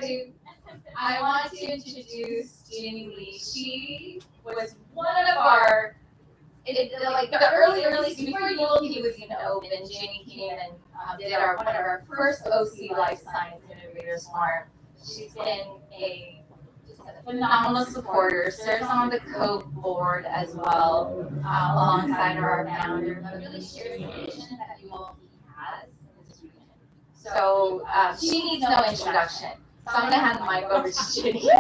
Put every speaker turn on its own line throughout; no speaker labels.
I want to introduce Jinny Lee. She was one of our, the early, before Yulki was even open, Jinny came and did one of our first OC Lifesciences Innovators Forum. She's been just a phenomenal supporter, serves on the co-board as well, alongside our founder, but really shares the vision that Yulki has in this region. So she needs no introduction. So I'm going to hand the mic over to Jinny.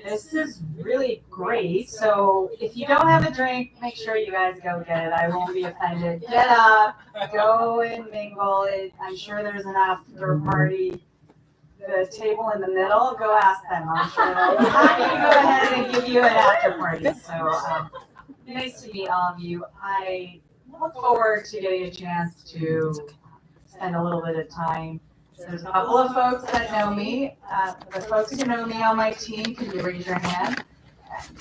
This is really great. So if you don't have a drink, make sure you guys go get it. I won't be offended. Get up, go and mingle it. I'm sure there's an after party. The table in the middle, go ask them. I'm sure they'll be happy to go ahead and give you an after party. So nice to meet all of you. I look forward to getting a chance to spend a little bit of time. There's a couple of folks that know me. The folks who know me on my team, can you raise your hand?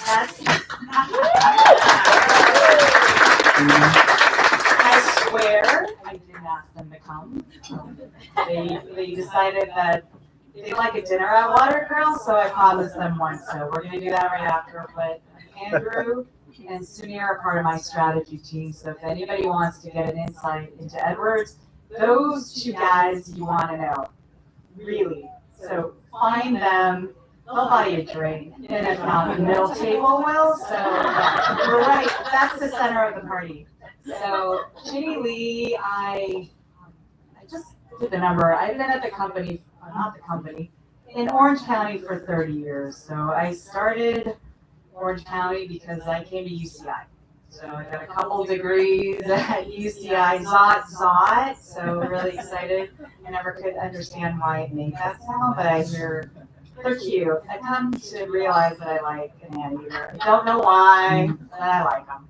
I swear I didn't ask them to come. They decided that they like a dinner at Water Girl, so I promised them one. So we're going to do that right after. But Andrew and Sunir are part of my strategy team. So if anybody wants to get an insight into Edwards, those two guys you want to know, really. So find them. They'll buy you a drink. And if not, the middle table will. So you're right. That's the center of the party. So Jinny Lee, I just did the number. I've been at the company, not the company, in Orange County for 30 years. So I started Orange County because I came to UCI. So I got a couple degrees at UCI, Zot, so really excited. I never could understand why it made that sound, but I hear they're cute. I come to realize that I like an anteater. I don't know why, but I like them.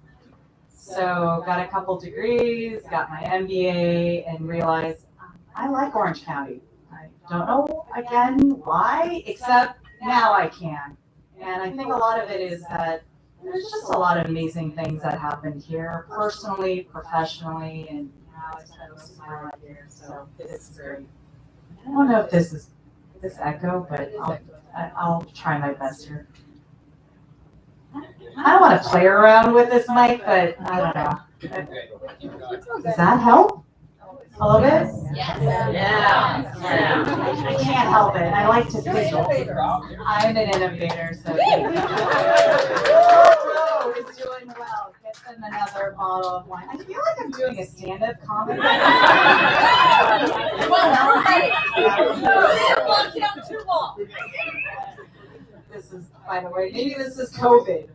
So got a couple degrees, got my MBA, and realized I like Orange County. I don't know, again, why, except now I can. And I think a lot of it is that there's just a lot of amazing things that happened here, personally, professionally, and now I spend most of my life here, so this is great. I don't know if this is this echo, but I'll try my best here. I don't want to play around with this mic, but I don't know. Does that help? A little bit?
Yes.
Yeah. I can't help it. I like to fiddle. I'm an innovator, so. Oh, it's doing well. Get them another bottle of wine. I feel like I'm doing a stand-up comedy. This is, by the way, maybe this is COVID.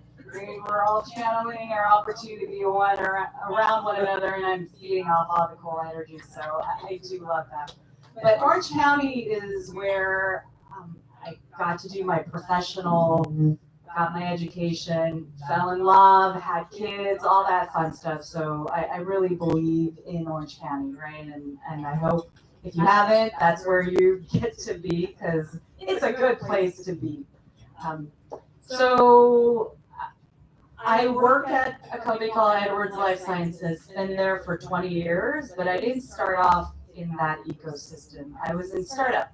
We're all channeling our opportunity to be one or around one another, and I'm feeding off all the cool energy, so I do love that. But Orange County is where I got to do my professional, got my education, fell in love, had kids, all that fun stuff. So I really believe in Orange County, right? And I hope if you haven't, that's where you get to be, because it's a good place to be. So I work at a company called Edwards Lifesciences, been there for 20 years, but I didn't start off in that ecosystem. I was in startup.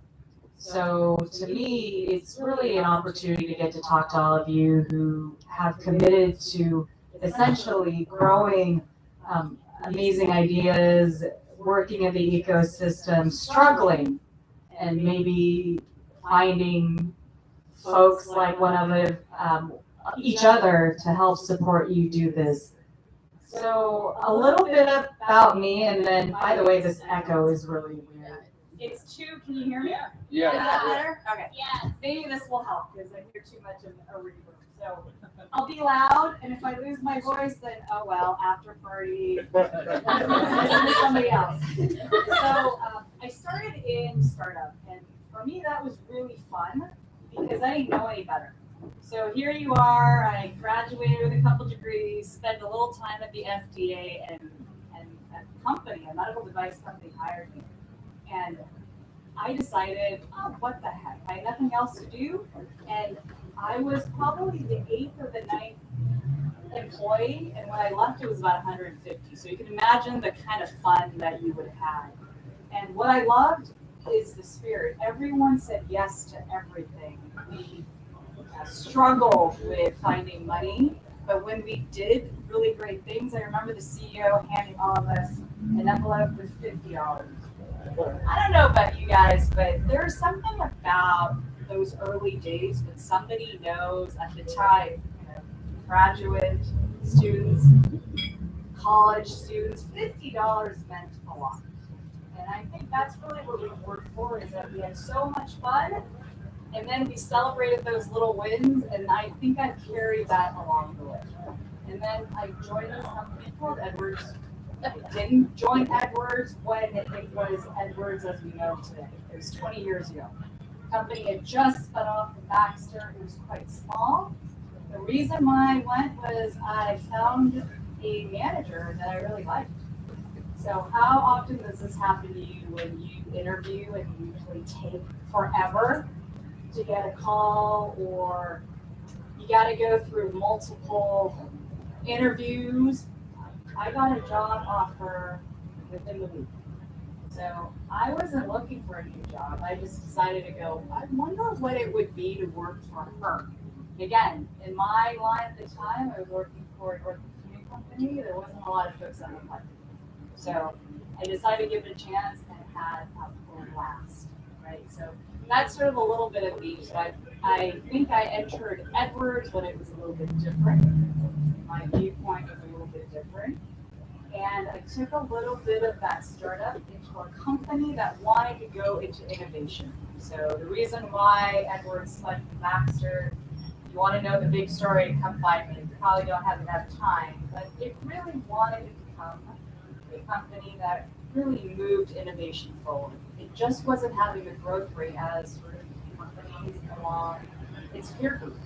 So to me, it's really an opportunity to get to talk to all of you who have committed to essentially growing amazing ideas, working in the ecosystem, struggling, and maybe finding folks like one of the each other to help support you do this. So a little bit about me, and then, by the way, this echo is really weird.
It's two, can you hear me?
Yeah.
Is that better? Okay.
Yes.
Maybe this will help, because I hear too much of a reverb. So I'll be loud, and if I lose my voice, then oh well, after party, listen to somebody else. So I started in startup, and for me that was really fun, because I didn't know any better. So here you are, I graduated with a couple degrees, spent a little time at the FDA, and a company, a medical device company, hired me. And I decided, oh, what the heck, I had nothing else to do. And I was probably the 8th or the 9th employee, and when I left, it was about 150. So you can imagine the kind of fun that you would have had. And what I loved is the spirit. Everyone said yes to everything. We struggled with finding money, but when we did really great things, I remember the CEO handing all of us an envelope with $50. I don't know about you guys, but there's something about those early days when somebody knows at the time, graduate students, college students, $50 meant a lot. And I think that's really what we worked for, is that we had so much fun, and then we celebrated those little wins, and I think I carried that along the way. And then I joined this company called Edwards. I didn't join Edwards when it was Edwards as we know today. It was 20 years ago. The company had just spun off from Baxter. It was quite small. The reason why I went was I found a manager that I really liked. So how often does this happen to you when you interview and you usually take forever to get a call, or you got to go through multiple interviews? I got a job offer within the week. So I wasn't looking for a new job. I just decided to go, I wonder what it would be to work for her. Again, in my line at the time, I was working for an orthopedic company. There wasn't a lot of folks that would like it. So I decided to give it a chance, and it had a blast, right? So that's sort of a little bit of me. So I think I entered Edwards when it was a little bit different. My viewpoint was a little bit different. And I took a little bit of that startup into a company that wanted to go into innovation. So the reason why Edwards spun from Baxter, if you want to know the big story, come find me. You probably don't have enough time, but it really wanted to become a company that really moved innovation forward. It just wasn't having the growth rate as sort of companies along its peer group.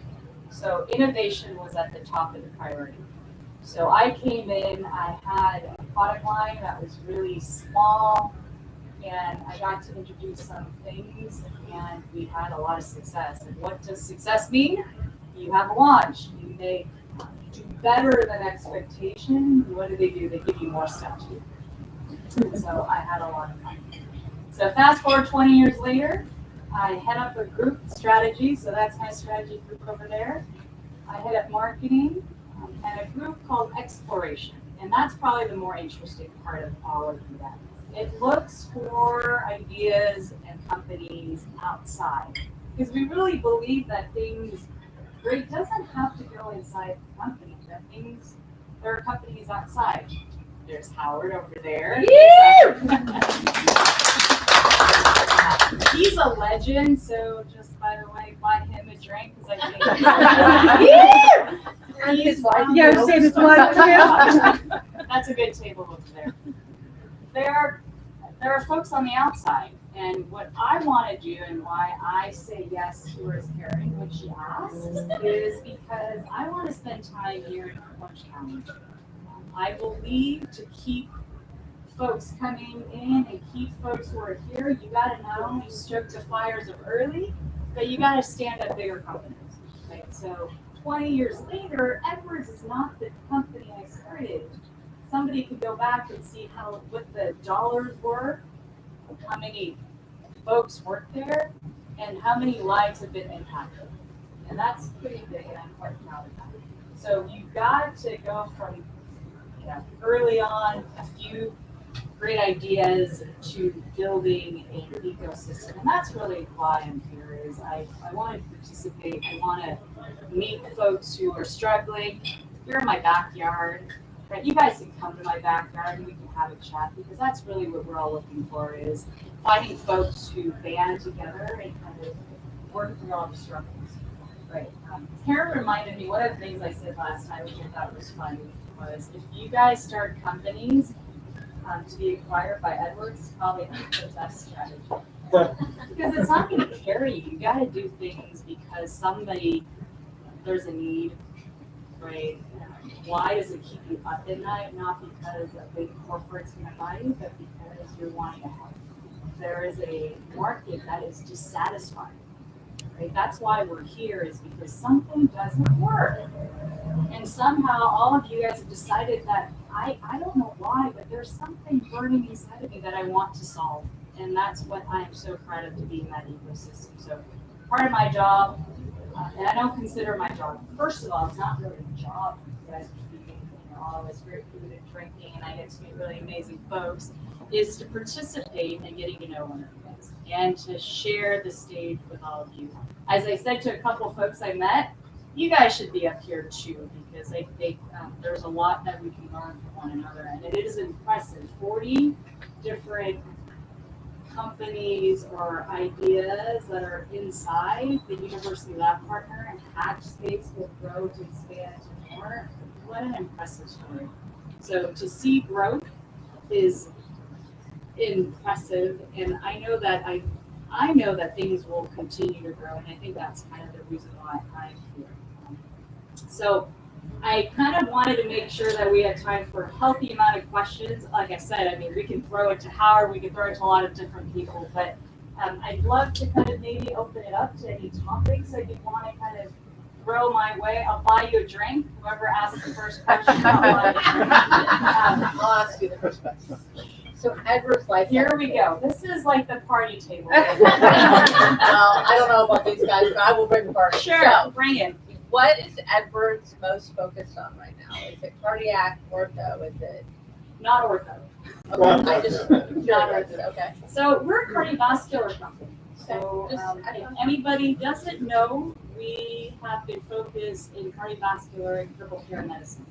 So innovation was at the top of the priority. So I came in, I had a product line that was really small, and I got to introduce some things, and we had a lot of success. And what does success mean? You have a launch. You do better than expectation. What do? They give you more stuff to do. So I had a lot of fun. So fast forward 20 years later, I head up a group strategy. So that's my strategy group over there. I head up marketing and a group called exploration. And that's probably the more interesting part of all of that. It looks for ideas and companies outside. Because we really believe that things great doesn't have to go inside the company. There are companies outside. There's Howard over there. He's a legend, so just by the way, buy him a drink because I think and his wife.
Yeah, I was saying his wife too.
That's a good table over there. There are folks on the outside, and what I want to do and why I say yes to her as caring when she asks is because I want to spend time here in Orange County. I believe to keep folks coming in and keep folks who are here, you got to not only stoke the fires of early, but you got to stand up bigger companies. Right? So 20 years later, Edwards is not the company I started. Somebody could go back and see what the dollars were, how many folks worked there, and how many lives have been impacted. And that's pretty big, and I'm quite proud of that. So you've got to go from early on a few great ideas to building an ecosystem. And that's really why I'm here is I want to participate. I want to meet folks who are struggling. You're in my backyard. Right? You guys can come to my backyard and we can have a chat because that's really what we're all looking for is finding folks who band together and kind of work through all the struggles. Right. Karen reminded me, one of the things I said last time, which I thought was funny, was if you guys start companies to be acquired by Edwards, it's probably not the best strategy. Because it's not going to carry you. You got to do things because there's a need, right? Why does it keep you up at night? Not because a big corporate's going to buy you, but because you're wanting to help. There is a market that is dissatisfied. right? That's why we're here, is because something doesn't work. And somehow all of you guys have decided that I don't know why, but there's something burning inside of me that I want to solve. And that's what I am so proud of, to be in that ecosystem. So part of my job, and I don't consider my job, first of all, it's not really a job. You guys are speaking, all this great food and drinking, and I get to meet really amazing folks, is to participate in getting to know one of you guys and to share the stage with all of you. As I said to a couple of folks I met, you guys should be up here too, because I think there's a lot that we can learn from one another, and it is impressive. 40 different companies or ideas that are inside the University Lab Partner, and Hatch Space will grow to expand to more. What an impressive story. So to see growth is impressive, and I know that things will continue to grow, and I think that's kind of the reason why I'm here. So I kind of wanted to make sure that we had time for a healthy amount of questions. Like I said, I mean, we can throw it to Howard, we can throw it to a lot of different people, but I'd love to kind of maybe open it up to any topics that you want to kind of throw my way. I'll buy you a drink. Whoever asks the first question, I'll buy you a drink.
I'll ask you the first question. So Edwards Lifesciences.
Here we go. This is like the party table.
Well, I don't know about these guys, but I will bring the party.
Sure,
So,
bring it.
what is Edwards most focused on right now? Is it cardiac, ortho? Is it?
Not ortho.
Okay, I just
Not
curious.
ortho.
Okay.
So we're a cardiovascular company. So
Just-
if anybody doesn't know, we have been focused in cardiovascular and critical care medicine.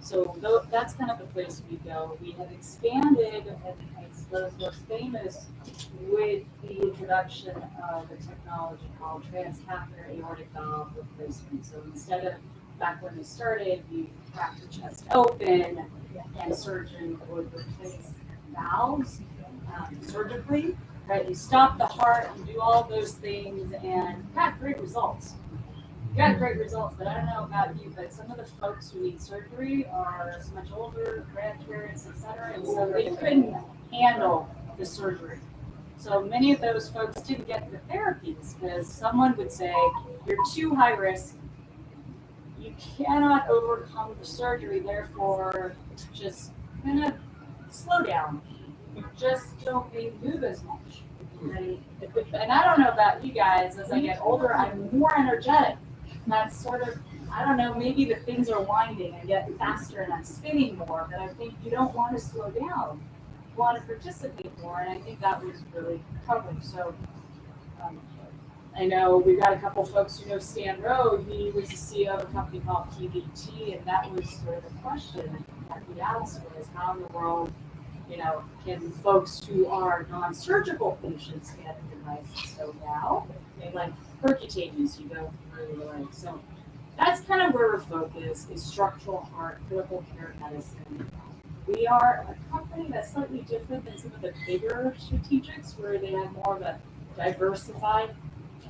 So that's kind of the place we go. We have expanded, and I suppose most famous, with the introduction of a technology called transcatheter aortic valve replacement. So instead of back when we started, we cracked the chest open, and surgeon would replace valves surgically. Right, you stop the heart, you do all those things, and got great results. You got great results, but I don't know about you, but some of the folks who need surgery are so much older, grandparents, etc., and so they couldn't handle the surgery. So many of those folks didn't get the therapies because someone would say, "You're too high risk. You cannot overcome the surgery, therefore, just kind of slow down. Just don't move as much." And I don't know about you guys, as I get older, I'm more energetic. That's sort of, I don't know, maybe the things are winding, I get faster and I'm spinning more, but I think you don't want to slow down. You want to participate more, and I think that was really troubling. So I know we've got a couple folks who know Stan Rowe. He was the CEO of a company called PVT, and that was sort of the question that we asked was, how in the world, can folks who are non-surgical patients get a device? So now, like percutaneous, you go through the leg. So that's kind of where we're focused, is structural heart, critical care medicine. We are a company that's slightly different than some of the bigger strategics, where they have more of a diversified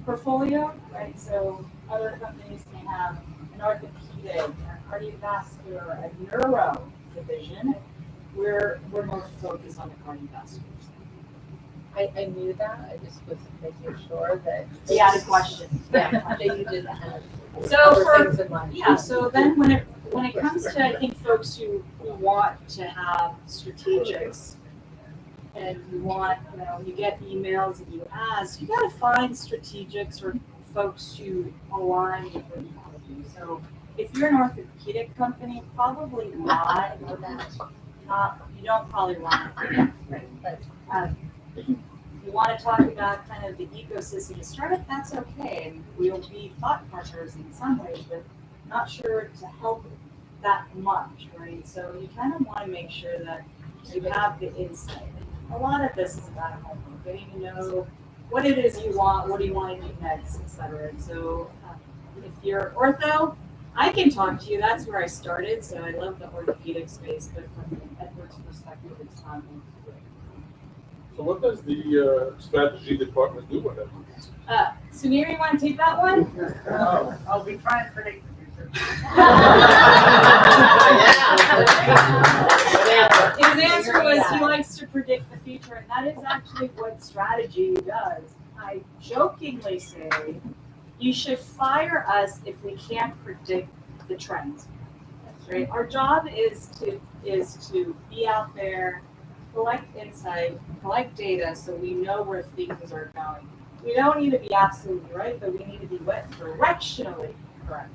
portfolio, right? So other companies may have an orthopedic, a cardiovascular, a neuro division. We're more focused on the cardiovascular side.
I knew that. I just was making sure that.
You had a question.
Yeah, that you didn't have.
So
other things in mind.
so then when it comes to, I think, folks who want to have strategics, and you get emails and you ask, you got to find strategics or folks who align with what you want to do. So if you're an orthopedic company, probably not. You don't probably want to. You want to talk about kind of the ecosystem of startup, that's okay, and we'll be thought partners in some ways, but not sure to help that much, right? So you kind of want to make sure that you have the insight. A lot of this is about homework, getting to know what it is you want, what do you want to do next, etc. And so if you're ortho, I can talk to you. That's where I started, so I love the orthopedic space, but from an Edwards perspective, it's fun.
So what does the strategy department do with it?
Samir, you want to take that one?
I'll be trying to predict the future.
His answer was he likes to predict the future, and that is actually what strategy does. I jokingly say You should fire us if we can't predict the trends. Right? Our job is to be out there, collect insight, collect data, so we know where things are going. We don't need to be absolutely right, but we need to be directionally correct.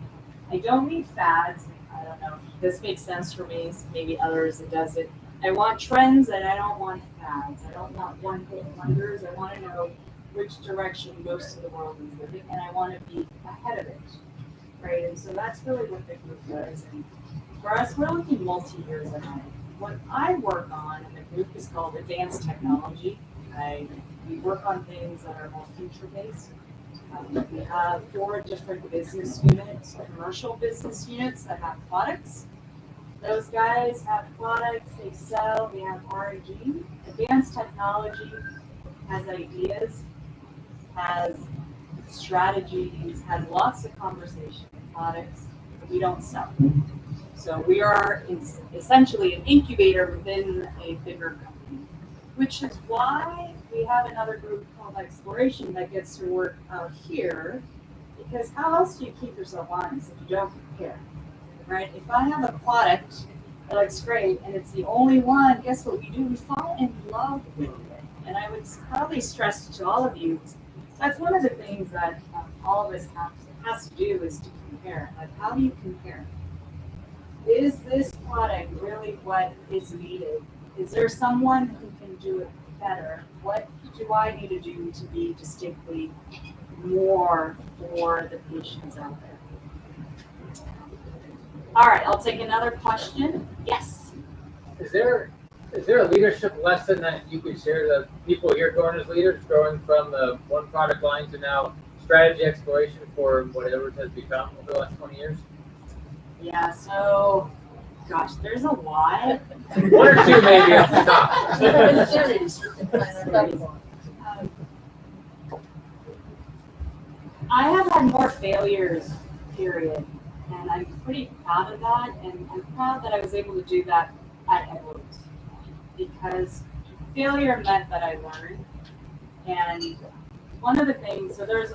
I don't need fads. I don't know. This makes sense for me. Maybe others it doesn't. I want trends and I don't want fads. I don't want one-hit wonders. I want to know which direction most of the world is living, and I want to be ahead of it, right? And so that's really what the group does. And for us, we're looking multi-years ahead. What I work on in the group is called advanced technology. We work on things that are more future-based. We have 4 different business units, commercial business units that have products. Those guys have products, they sell, we have R&D. Advanced technology has ideas, has strategies, has lots of conversation with products. We don't sell. So we are essentially an incubator within a bigger company, which is why we have another group called Exploration that gets to work out here, because how else do you keep yourself honest if you don't compare, right? If I have a product that looks great and it's the only one, guess what we do? We fall in love with it. And I would probably stress to all of you, that's one of the things that all of us has to do is to compare. Like, how do you compare? Is this product really what is needed? Is there someone who can do it better? What do I need to do to be distinctly more for the patients out there? All right, I'll take another question. Yes.
Is there a leadership lesson that you could share that people here growing as leaders, growing from the one product line to now strategy exploration for whatever it has become over the last 20 years?
Yeah, so, gosh, there's a lot.
1 or 2 maybe off the top.
I have had more failures, period. And I'm pretty proud of that. And I'm proud that I was able to do that at Edwards. Because failure meant that I learned. And one of the things, so there's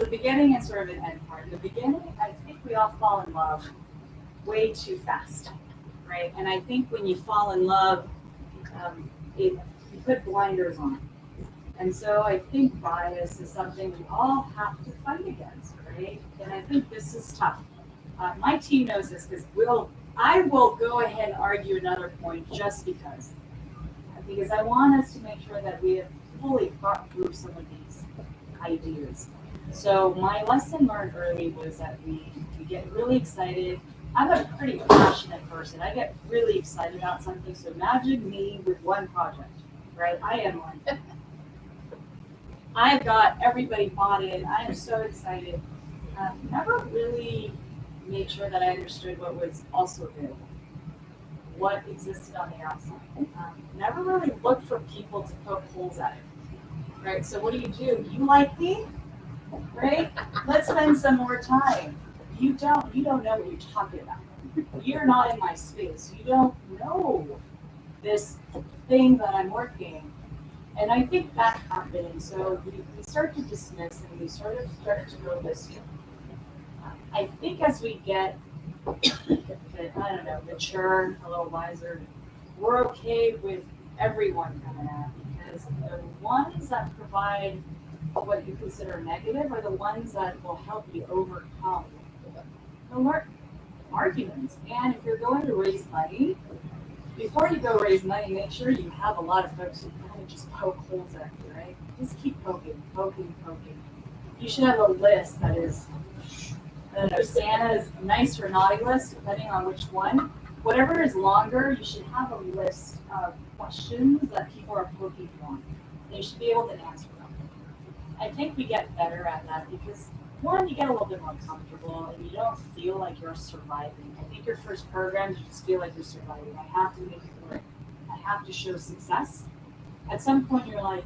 a beginning and sort of an end part. In the beginning, I think we all fall in love way too fast, right? And I think when you fall in love, you put blinders on. And so I think bias is something we all have to fight against, right? And I think this is tough. My team knows this because I will go ahead and argue another point just because I want us to make sure that we have fully thought through some of these ideas. So my lesson learned early was that we get really excited. I'm a pretty passionate person. I get really excited about something. So imagine me with one project, right? I am one. I've got everybody bought in. I am so excited. Never really made sure that I understood what was also available, what existed on the outside. Never really looked for people to poke holes at it, right? So what do? You like me, right? Let's spend some more time. You don't know what you're talking about. You're not in my space. You don't know this thing that I'm working. And I think that happened. So we start to dismiss and we sort of start to go this way. I think as we get, mature, a little wiser, we're okay with everyone coming out because the ones that provide what you consider negative are the ones that will help you overcome the arguments. And if you're going to raise money, before you go raise money, make sure you have a lot of folks who kind of just poke holes at you, right? Just keep poking. You should have a list that is, Santa's nice or naughty list, depending on which one. Whatever is longer, you should have a list of questions that people are poking on. And you should be able to answer them. I think we get better at that because, one, you get a little bit more comfortable and you don't feel like you're surviving. I think your first programs, you just feel like you're surviving. I have to make it work. I have to show success. At some point, you're like,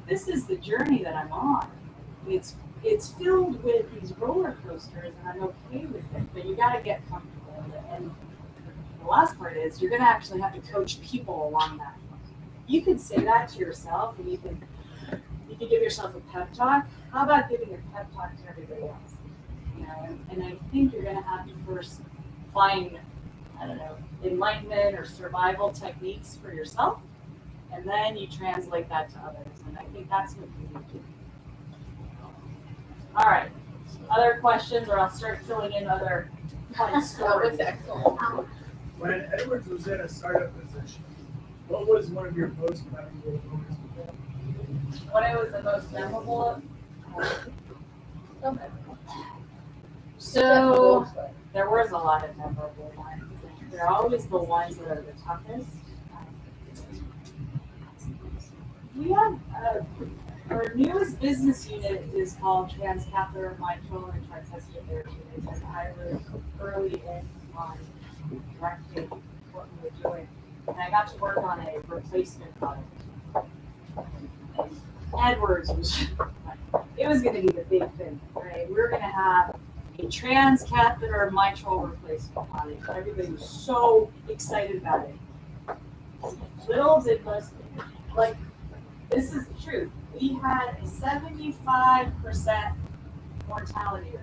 this is the journey that I'm on. It's filled with these roller coasters, and I'm okay with it. But you got to get comfortable with it. And the last part is you're going to actually have to coach people along that. You can say that to yourself, and you can you could give yourself a pep talk. How about giving a pep talk to everybody else? You know, and I think you're gonna have to first find, I don't know, enlightenment or survival techniques for yourself, and then you translate that to others. And I think that's what you need to do. All right, other questions, or I'll start filling in other fun
That was
stories.
excellent.
When Edwards was in a startup position, what was one of your most valuable moments with them?
What I was the most memorable of? So there was a lot of memorable ones. They're always the ones that are the toughest. We have our newest business unit is called transcatheter mitral and tricuspid therapeutics, and I was early in on directing what we were doing, and I got to work on a replacement product. Edwards was, it was going to be the big thing, right? We were going to have a transcatheter mitral replacement product. Everybody was so excited about it. Little did most, like, this is the truth. We had a 75% mortality rate.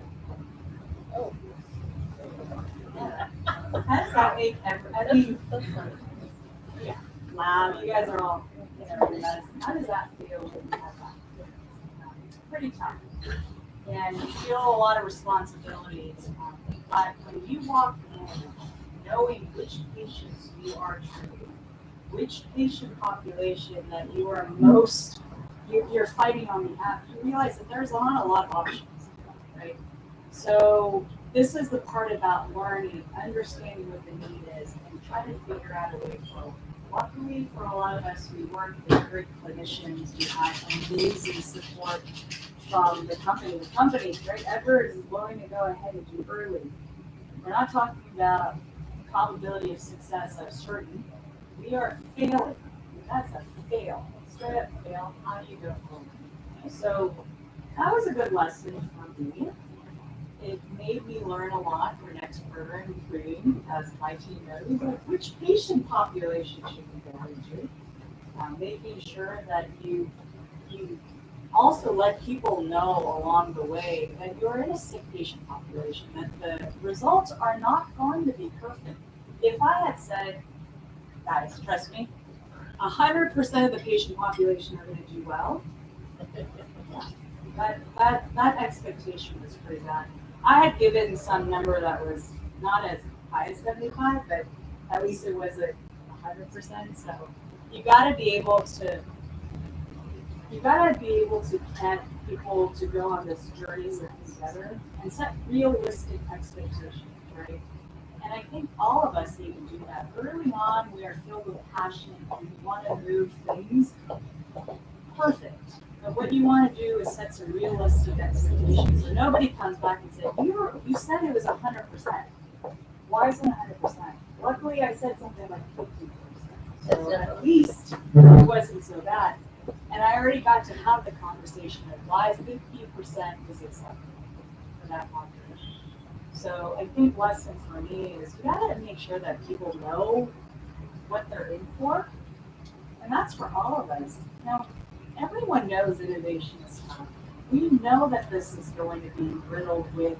Oh.
Yeah. How does that make I mean, yeah. Wow, you guys are all, you know, medicine. How does that feel when you have that? It's pretty tough. And you feel a lot of responsibilities. But when you walk in knowing which patients you are treating, which patient population that you are most, you're fighting on behalf, you realize that there's not a lot of options, right? So this is the part about learning, understanding what the need is, and trying to figure out a way forward. Luckily for a lot of us, we work with great clinicians, we have amazing support from the company. The company, right, Edwards is willing to go ahead and do early. We're not talking about probability of success of certain. We are failing. That's a fail. Straight up fail. How do you go forward? So that was a good lesson for me. It made me learn a lot for next program, including, as my team knows, like which patient population should we go into. Making sure that you also let people know along the way that you're in a sick patient population, that the results are not going to be perfect. If I had said, guys, trust me, 100% of the patient population are going to do well, that expectation was pretty bad. I had given some number that was not as high as 75, but at least it was at 100%. So you got to be able to get people to go on this journey with together and set realistic expectations, right? And I think all of us need to do that. Early on, we are filled with passion and we want to move things perfect. But what you want to do is set some realistic expectations so nobody comes back and says, you said it was 100%. Why isn't it 100%? Luckily, I said something like 50%. So at least it wasn't so bad. And I already got to have the conversation of why 50% was acceptable for that population. So I think lesson for me is you gotta make sure that people know what they're in for. And that's for all of us. Now, everyone knows innovation is tough. We know that this is going to be riddled with,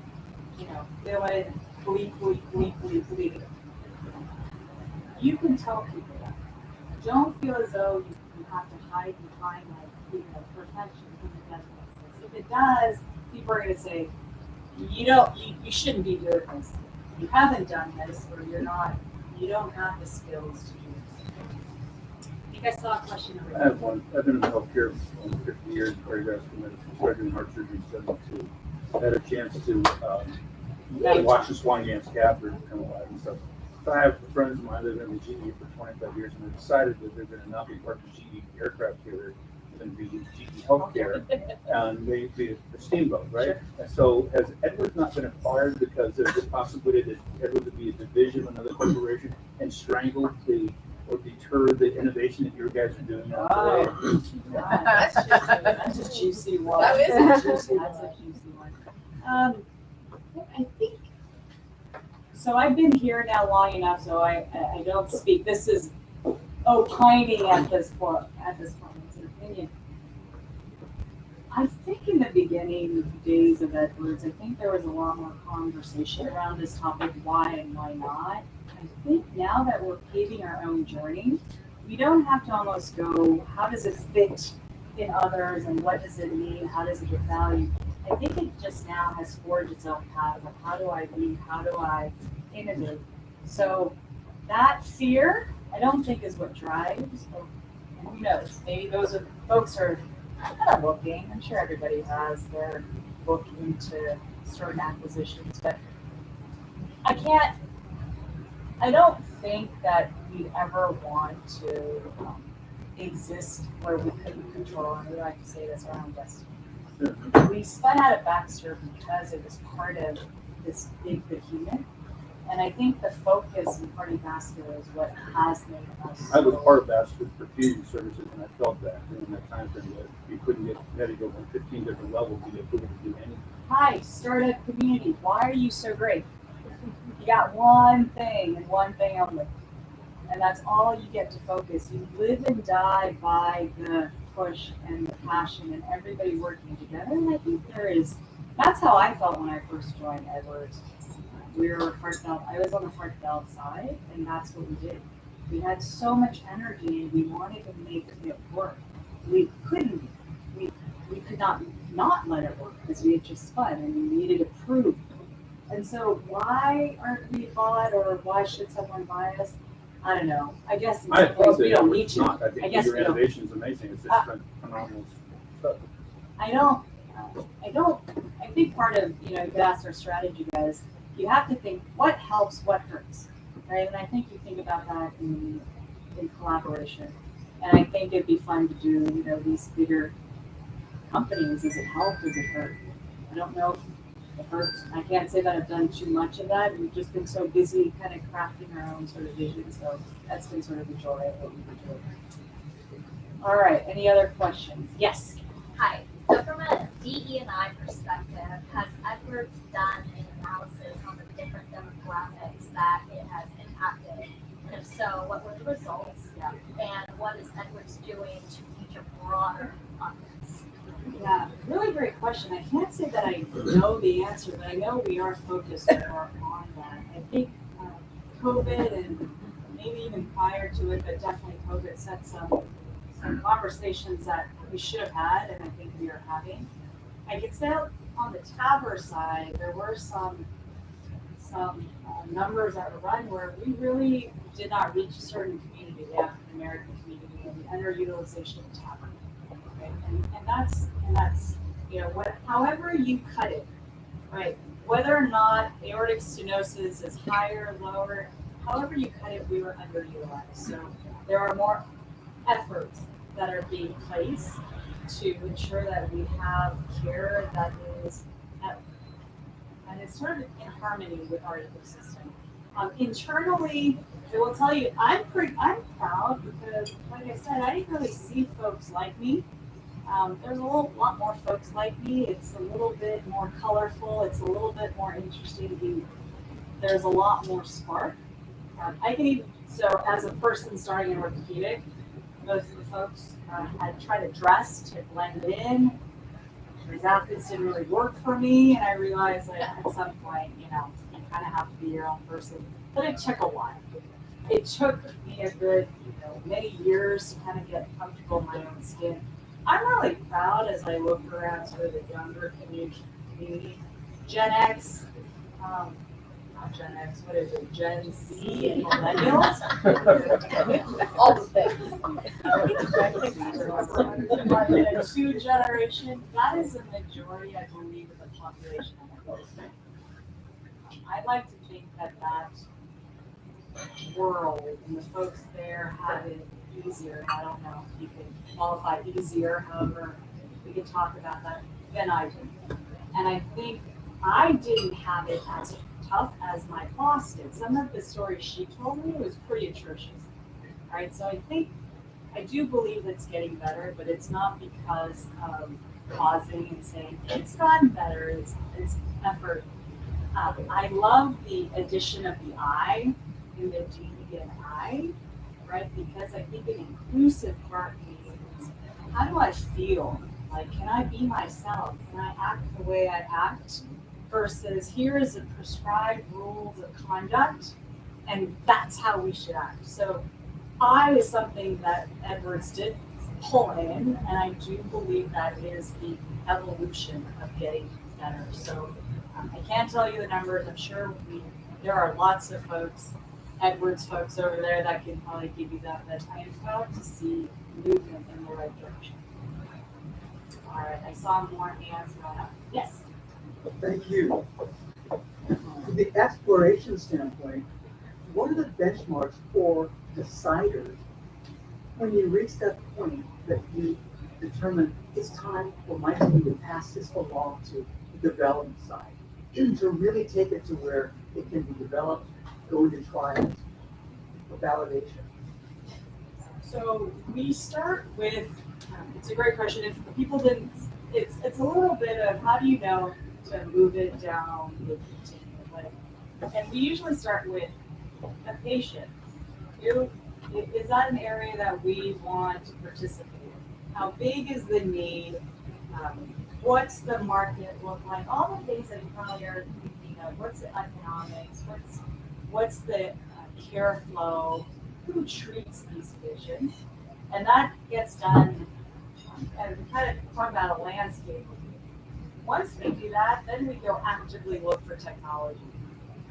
fill in, bleep. You can tell people that. Don't feel as though you have to hide behind perfection because it doesn't make sense. If it does, people are going to say, you shouldn't be doing this. You haven't done this, or you don't have the skills to do this. I think I saw a question over
I
there.
have one. I've been in healthcare for 50 years, cardiovascular medicine, started doing heart surgery in 72. I had a chance to watch the Swan-Ganz catheter come alive and stuff. So I have friends of mine that have been with GE for 25 years, and they decided that they're going to not be part of GE aircraft carrier, they're going to be GE healthcare, and they be the steamboat, right?
Sure.
And so has Edwards not been acquired because there's a possibility that Edwards would be a division of another corporation and strangle or deter the innovation that your guys are doing now today?
That's a juicy one.
That is a juicy
That's a juicy one. I think, so I've been here now long enough, so I don't speak. This is opining at this point. It's an opinion. I think in the beginning days of Edwards, I think there was a lot more conversation around this topic, why and why not. I think now that we're paving our own journey, we don't have to almost go, how does it fit in others and what does it mean? How does it get valued? I think it just now has forged its own path of how do I lead? How do I innovate? So that fear, I don't think is what drives, and who knows, maybe those are, folks are kind of looking, I'm sure everybody has their look into certain acquisitions, but I don't think that we ever want to exist where we couldn't control, and we like to say this, our own destiny. We spun out of Baxter because it was part of this big behemoth, and I think the focus in cardiovascular is what has made us.
I was part of Bachelor of Perfusion Services, and I felt that during that time frame that you couldn't get, you had to go from 15 different levels to get approval to do anything.
Hi, startup community, why are you so great? You got one thing and one thing only, and that's all you get to focus. You live and die by the push and the passion and everybody working together, and I think that's how I felt when I first joined Edwards. We were heart valve, I was on the heart valve side, and that's what we did. We had so much energy and we wanted to make it work. We could not let it work because we had just spun and we needed to prove. And so why aren't we bought, or why should someone buy us? I don't know. I guess in
I
some ways we don't
think
need
it's
to.
not. I think
guess
your
we don't.
innovation is amazing. It's just been phenomenal stuff.
I think part of, you asked our strategy guys, you have to think what helps, what hurts, right? And I think you think about that in collaboration. And I think it'd be fun to do, these bigger companies. Does it help? Does it hurt? I don't know if it hurts. I can't say that I've done too much of that. We've just been so busy kind of crafting our own sort of vision. So that's been sort of the joy of what we've been doing. All right, any other questions? Yes.
Hi. So from a DE&I perspective, has Edwards done an analysis on the different demographics that it has impacted? And if so, what were the results?
Yeah.
And what is Edwards doing to feature broader on this?
Yeah, really great question. I can't say that I know the answer, but I know we are focused more on that. I think COVID and maybe even prior to it, but definitely COVID set some conversations that we should have had, and I think we are having. I can say on the TAVR side, there were some numbers that were run where we really did not reach a certain community, the African American community, and the underutilization of TAVR. Okay? And that's however you cut it, right? Whether or not aortic stenosis is higher, lower, however you cut it, we were underutilized. So there are more efforts that are being placed to ensure that we have care that is and it's sort of in harmony with our ecosystem. Internally, I will tell you, I'm proud because, like I said, I didn't really see folks like me. There's a lot more folks like me. It's a little bit more colorful. It's a little bit more interesting. There's a lot more spark. So as a person starting in orthopedic, most of the folks had tried to dress to blend in. These outfits didn't really work for me, and I realized that at some point, you kind of have to be your own person. But it took a while. It took me a good, many years to kind of get comfortable in my own skin. I'm really proud as I look around sort of the younger community, Gen X, not Gen X, what is it, Gen Z and millennials?
All the things.
The two generation, that is the majority, I believe, of the population. I'd like to think that world and the folks there have it easier. I don't know if you can qualify easier, however, we could talk about that, than I did. And I think I didn't have it as tough as my boss did. Some of the stories she told me was pretty atrocious. All right, so I do believe it's getting better, but it's not because of pausing and saying it's gotten better. It's effort. I love the addition of the I in the D and I, right? Because I think an inclusive part means how do I feel Like, can I be myself? Can I act the way I act? Versus here is a prescribed rules of conduct, and that's how we should act. So I is something that Edwards did pull in, and I do believe that is the evolution of getting better. So I can't tell you the numbers. I'm sure there are lots of folks, Edwards folks over there that can probably give you that, but I am proud to see movement in the right direction. All right, I saw more hands going up. Yes.
Thank you. From the exploration standpoint, what are the benchmarks for deciders when you reach that point that you determine it's time for my team to pass this along to the development side, to really take it to where it can be developed, go into trials for validation?
So we start with, it's a great question. If people didn't, it's a little bit of how do you know to move it down the continuum. And we usually start with a patient. Is that an area that we want to participate in? How big is the need? What's the market look like? All the things that you probably are thinking of. What's the economics? What's the care flow? Who treats these patients? And that gets done, and we kind of talk about a landscape. Once we do that, then we go actively look for technology.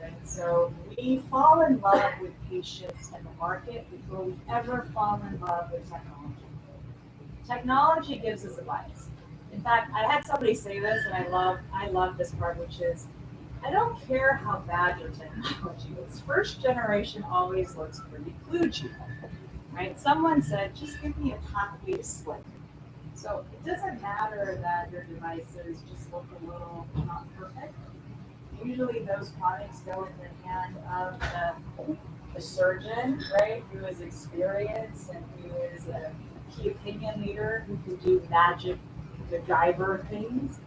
Right? So we fall in love with patients and the market before we ever fall in love with technology. Technology gives us a bias. In fact, I had somebody say this, and I love this part, which is, I don't care how bad your technology is. First generation always looks pretty kludgy, right? Someone said, just give me a pathway to slick. So it doesn't matter that your devices just look a little not perfect. Usually those products go in the hand of the surgeon, right, who is experienced and who is a key opinion leader who can do magic, MacGyver things.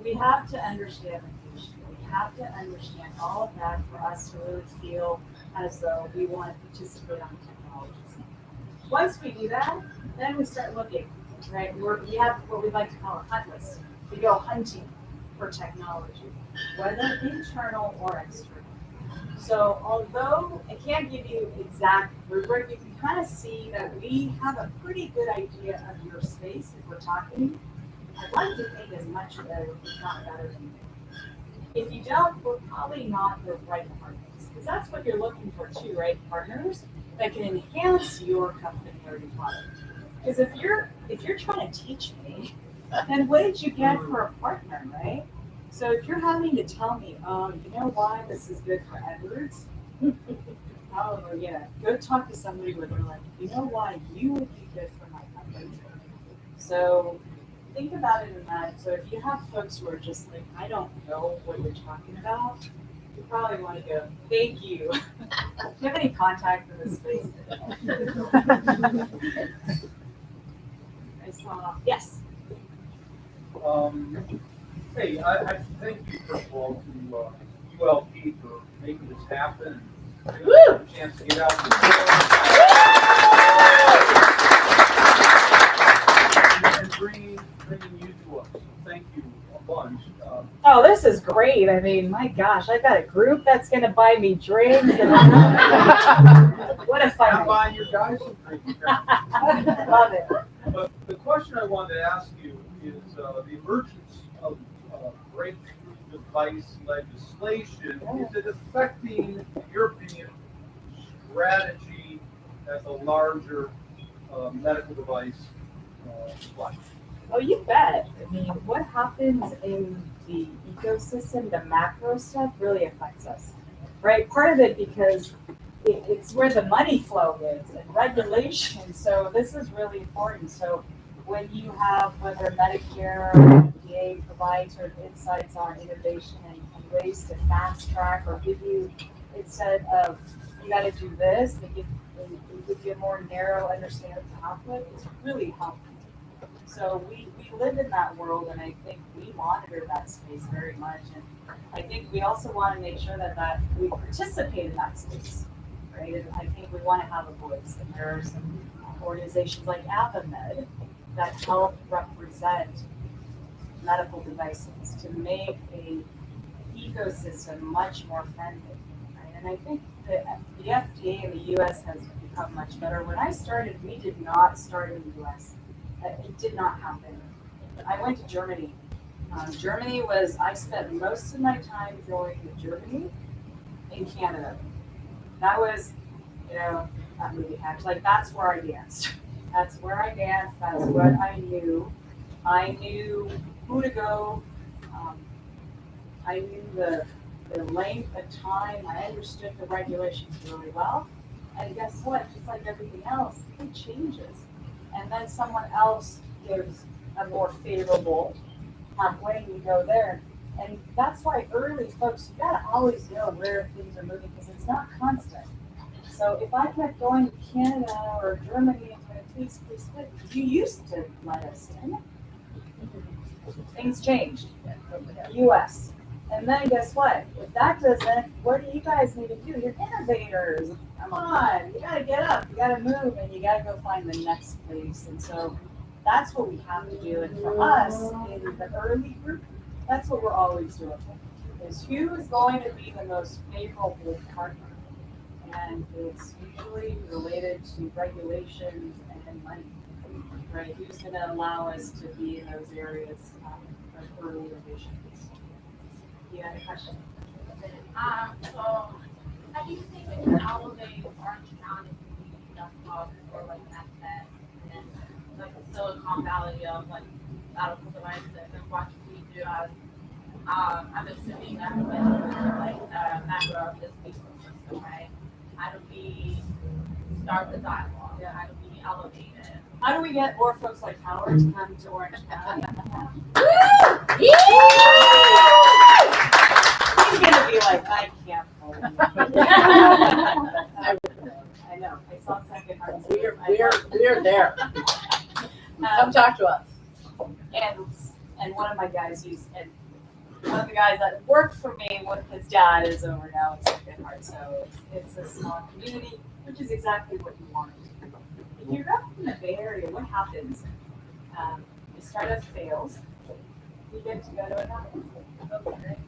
We have to understand the patient. We have to understand all of that for us to really feel as though we want to participate on the technology side. Once we do that, then we start looking, right? We have what we like to call a hunt list. We go hunting for technology, whether internal or external. So although I can't give you exact rubric, you can kind of see that we have a pretty good idea of your space if we're talking. I'd like to think as much better, if not better than you. If you don't, we're probably not the right partners. Because that's what you're looking for too, right? Partners that can enhance your company or your product. Because if you're trying to teach me, then what did you get for a partner, right? So if you're having to tell me, oh, you know why this is good for Edwards? Oh yeah, go talk to somebody where they're like, you know why you would be good for my company. So think about it in that. So if you have folks who are just like, I don't know what you're talking about, you probably want to go, thank you. Do you have any contact in this space? I saw, yes.
Hey, I thank you, first of all, to ULP for making this happen. And giving us a chance to get out and bringing you to us. So thank you a bunch.
Oh, this is great. I mean, my gosh, I've got a group that's going to buy me drinks. And what a fun.
I'm buying your guys some drinks.
Love it.
But the question I wanted to ask you is the emergence of breakthrough device legislation. Is it affecting, in your opinion, strategy as a larger medical device supply?
Oh, you bet. I mean, what happens in the ecosystem, the macro stuff, really affects us, right? Part of it because it's where the money flow is and regulation. So this is really important. So when you have whether Medicare or FDA provides sort of insights on innovation and ways to fast track or give you, instead of you got to do this, they give you a more narrow understanding of the output, it's really helpful. So we live in that world, and I think we monitor that space very much. And I think we also want to make sure that we participate in that space, right? And I think we want to have a voice. And there are some organizations like AvaMed that help represent medical devices to make a ecosystem much more friendly. Right? And I think that the FDA in the US has become much better. When I started, we did not start in the US. It did not happen. I went to Germany. Germany was, I spent most of my time going to Germany and Canada. That was, not movie hacks, like that's where I danced. That's where I danced, that's what I knew. I knew who to go. I knew the length of time. I understood the regulations really well. And guess what? Just like everything else, it changes. And then someone else gives a more favorable pathway and you go there. And that's why early folks, you gotta always know where things are moving because it's not constant. So if I kept going to Canada or Germany and saying, please, you used to let us in. Things changed. US. And then guess what? If that doesn't, what do you guys need to do? You're innovators. Come on, you gotta get up, you gotta move, and you gotta go find the next place. And so that's what we have to do. And for us in the early group, that's what we're always doing. Is who is going to be the most favorable partner? And it's usually related to regulations and money, right? Who's going to allow us to be in those areas of early innovation? You had a question?
So how do you think we can elevate Orange County to be the hub for like medtech and like the Silicon Valley of like medical devices and what we do as I'm assuming that we like a member of this ecosystem, right? How do we start the dialogue? Yeah. How do we elevate it?
How do we get more folks like Howard to come to Orange County? He's gonna be like, I can't believe it. I know. I saw second heart.
We're there. Come talk to us.
And one of my guys one of the guys that worked for me, his dad is over now at Second Heart, so it's a small community, which is exactly what you want. If you're up in the Bay Area, what happens? The startup fails, you get to go to another one. Okay.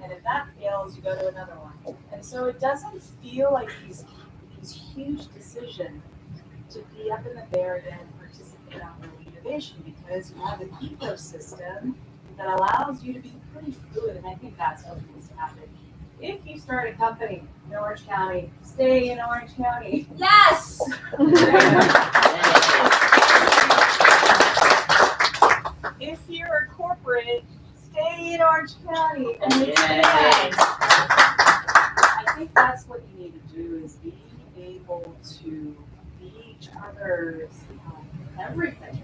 And if that fails, you go to another one. And so it doesn't feel like these huge decisions to be up in the Bay Area and participate on early innovation because you have an ecosystem that allows you to be pretty fluid, and I think that's what needs to happen. If you start a company in Orange County, stay in Orange County.
Yes!
If you're a corporate, stay in Orange County and expand. I think that's what you need to do is be able to be each other's everything.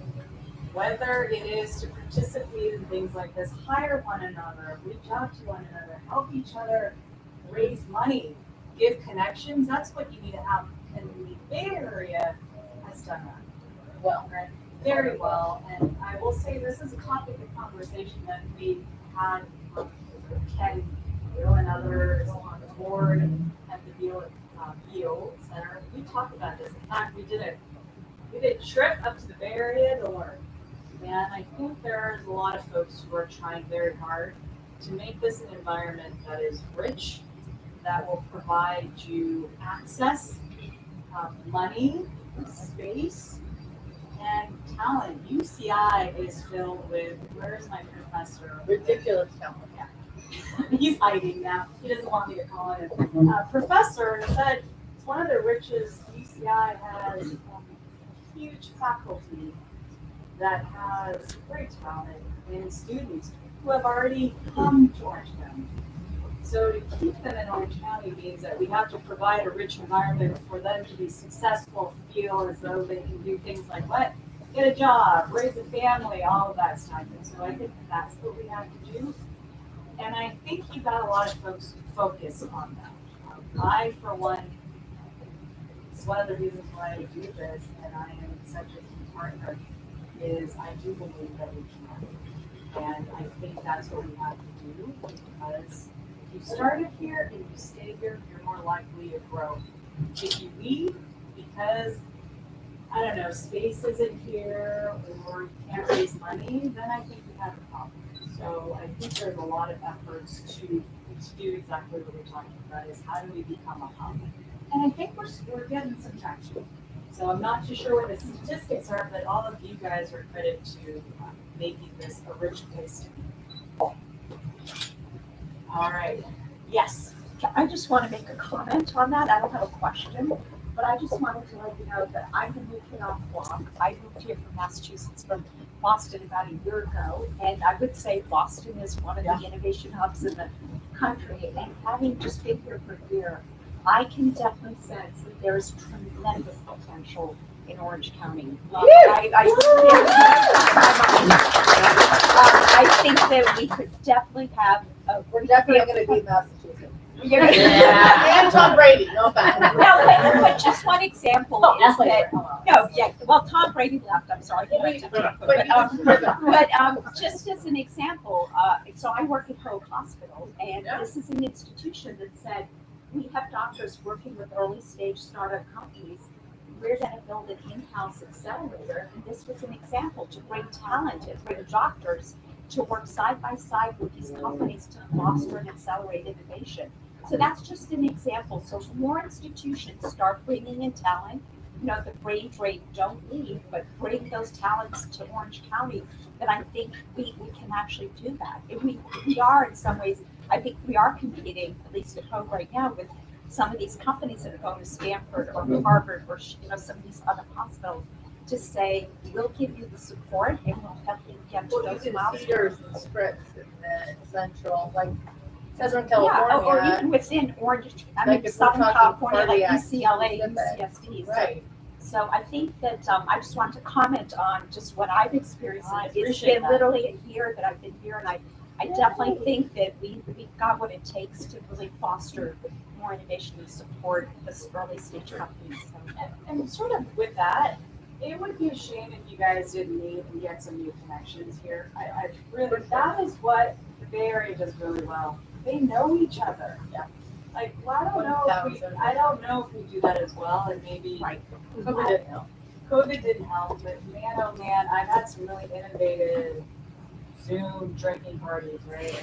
Whether it is to participate in things like this, hire one another, reach out to one another, help each other raise money, give connections, that's what you need to have. And the Bay Area has done that well, right? Very well. And I will say this is a topic of conversation that we've had with Ken, and others on the board at the BO Center. We talked about this. In fact, we did a trip up to the Bay Area to learn. And I think there's a lot of folks who are trying very hard to make this an environment that is rich, that will provide you access, money, space, and talent. UCI is filled with, where's my professor?
Ridiculous talent.
Yeah. He's hiding now. He doesn't want me to call him. Professor said it's one of the richest. UCI has a huge faculty that has great talent and students who have already come to Orange County. So to keep them in Orange County means that we have to provide a rich environment for them to be successful, feel as though they can do things like what? Get a job, raise a family, all of that stuff. And so I think that's what we have to do. And I think you've got a lot of folks who focus on that. I, for one, it's one of the reasons why I do this, and I am such a key partner, is I do believe that we can. And I think that's what we have to do, because if you started here and you stay here, you're more likely to grow. If you leave because I don't know, space isn't here or can't raise money, then I think we have a problem. So I think there's a lot of efforts to do exactly what we're talking about, is how do we become a hub? And I think we're getting some traction. So I'm not too sure what the statistics are, but all of you guys are credited to making this a rich place to be. All right, yes.
I just want to make a comment on that. I don't have a question, but I just wanted to let you know that I'm the new kid on the block. I moved here from Massachusetts, from Boston about a year ago, and I would say Boston is one of the innovation hubs in the country. And having just been here for a year, I can definitely sense that there is tremendous potential in Orange County. I think that we could definitely have
We're definitely gonna beat Massachusetts.
Yeah.
And Tom Brady, no offense.
No, but just one example is that, Tom Brady left, I'm sorry. But just as an example, so I work at Hope Hospital, and this is an institution that said, we have doctors working with early stage startup companies. We're gonna build an in-house accelerator, and this was an example to bring talent and bring doctors to work side by side with these companies to foster and accelerate innovation. So that's just an example. So if more institutions start bringing in talent, the brain drain, don't leave, but bring those talents to Orange County, then I think we can actually do that. And we are, in some ways, I think we are competing, at least at home right now, with some of these companies that are going to Stanford or Harvard or some of these other hospitals to say, we'll give you the support and we'll help you get to those milestones.
Cedars and Scripps and Central, like Southern
Yeah,
California.
or even within Orange,
Like if we're
Southern
talking
California, like
cardiac
UCLA,
specific.
UCSD.
Right.
So I think that I just want to comment on just what I've experienced.
I
It's
appreciate
been
that.
literally a year that I've been here, and I definitely think that we've got what it takes to really foster more innovation and support this early stage companies. So.
And sort of with that, it would be a shame if you guys didn't meet and get some new connections here. I really, that is what the Bay Area does really well. They know each other.
Yeah.
Like, well, I don't know if we do that as well, and maybe COVID didn't help. COVID didn't help, but man, oh man, I've had some really innovative Zoom drinking parties, right?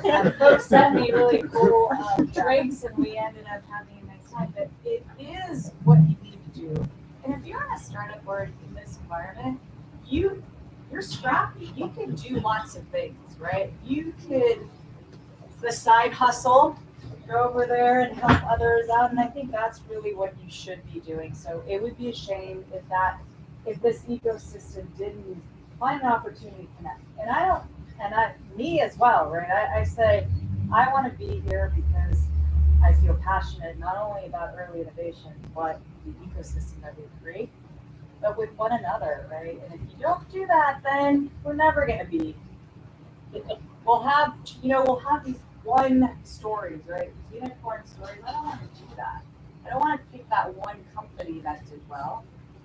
And folks sent me really cool drinks, and we ended up having a nice time. But it is what you need to do. And if you're in a startup or in this environment, you're scrappy. You can do lots of things, right? You could, the side hustle, go over there and help others out, and I think that's really what you should be doing. So it would be a shame if this ecosystem didn't find an opportunity to connect. And me as well, right? I say I want to be here because I feel passionate not only about early innovation, but the ecosystem that we create, but with one another, right? And if you don't do that, then we're never going to be. We'll have these one stories, right? Unicorn stories. I don't want to do that. I don't want to pick that one company that did well.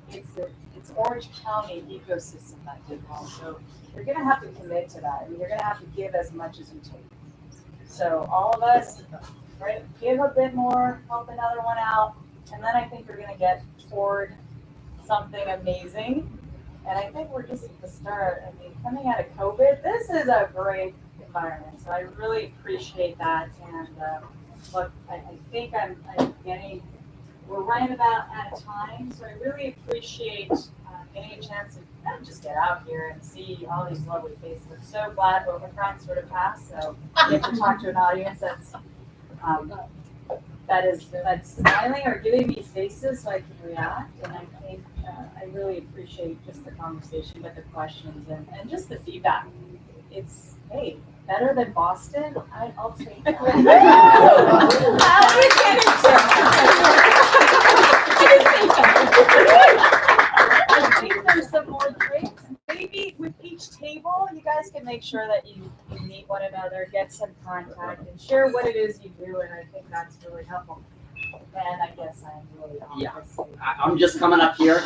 It's Orange County ecosystem that did well. So you're going to have to commit to that. I mean, you're going to have to give as much as you take. So all of us, right? Give a bit more, help another one out, and then I think you're going to get toward something amazing. And I think we're just at the start. I mean, coming out of COVID, this is a great environment. So I really appreciate that. And look, I think we're running about out of time. So I really appreciate getting a chance to kind of just get out here and see all these lovely faces. I'm so glad Omicron sort of passed. So you get to talk to an audience that's smiling or giving me faces so I can react. And I think I really appreciate just the conversation, but the questions and just the feedback. It's, hey, better than Boston? I'll take that. I think there's some more drinks. Maybe with each table, you guys can make sure that you meet one another, get some contact, and share what it is you do. And I think that's really helpful. And I guess I'm really
I'm just coming up here.